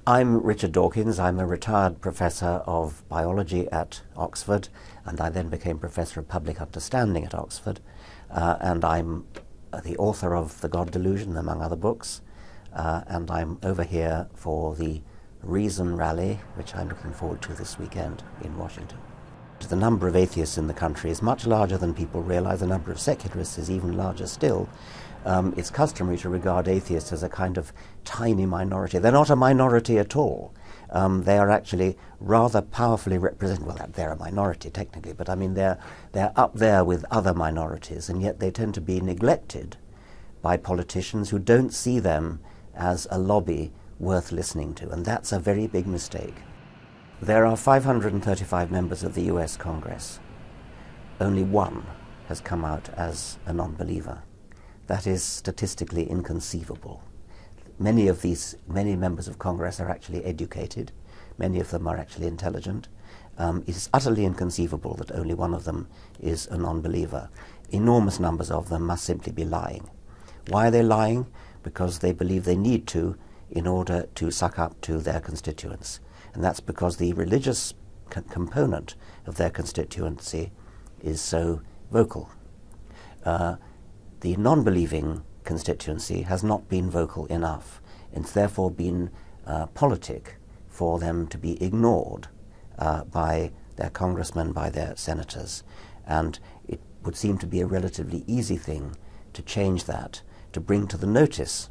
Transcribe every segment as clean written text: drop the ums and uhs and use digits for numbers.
I'm Richard Dawkins. I'm a retired professor of biology at Oxford, and I then became Professor of Public Understanding at Oxford. And I'm the author of The God Delusion, among other books. And I'm over here for the Reason Rally, which I'm looking forward to this weekend in Washington. The number of atheists in the country is much larger than people realize. The number of secularists is even larger still. It's customary to regard atheists as a kind of tiny minority. They're not a minority at all. They are actually rather powerfully represented. Well, they're a minority technically, but I mean they're up there with other minorities, and yet they tend to be neglected by politicians who don't see them as a lobby worth listening to, and that's a very big mistake. There are 535 members of the US Congress. Only one has come out as a non-believer. That is statistically inconceivable. Many members of Congress are actually educated. Many of them are actually intelligent. It is utterly inconceivable that only one of them is a non-believer. Enormous numbers of them must simply be lying. Why are they lying? Because they believe they need to in order to suck up to their constituents. And that's because the religious component of their constituency is so vocal. The non-believing constituency has not been vocal enough. It's therefore been politic for them to be ignored by their congressmen, by their senators. And it would seem to be a relatively easy thing to change that, to bring to the notice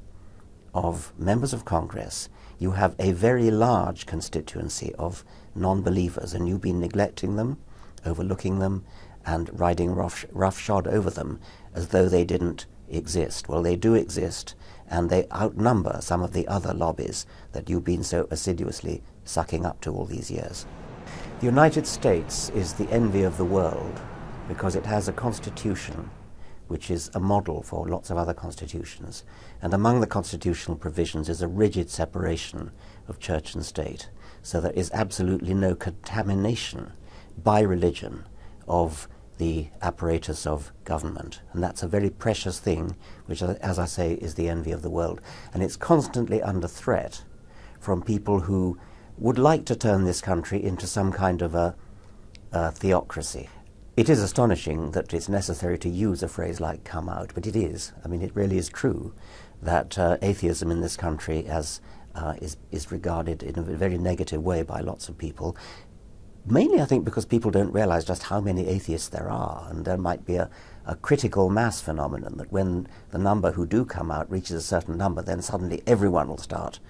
of members of Congress, you have a very large constituency of non-believers, and you've been neglecting them, overlooking them, and riding roughshod over them as though they didn't exist. Well, they do exist, and they outnumber some of the other lobbies that you've been so assiduously sucking up to all these years. The United States is the envy of the world because it has a constitution which is a model for lots of other constitutions. And among the constitutional provisions is a rigid separation of church and state. So there is absolutely no contamination by religion of the apparatus of government. And that's a very precious thing, which, as I say, is the envy of the world. And it's constantly under threat from people who would like to turn this country into some kind of a theocracy. It is astonishing that it's necessary to use a phrase like "come out," but it is. I mean, it really is true that atheism in this country is regarded in a very negative way by lots of people. Mainly, I think, because people don't realize just how many atheists there are, and there might be a critical mass phenomenon that when the number who do come out reaches a certain number, then suddenly everyone will start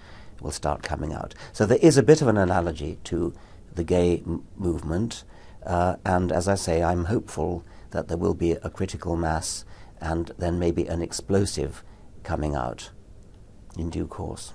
coming out. So there is a bit of an analogy to the gay movement. And as I say, I'm hopeful that there will be a critical mass and then maybe an explosive coming out in due course.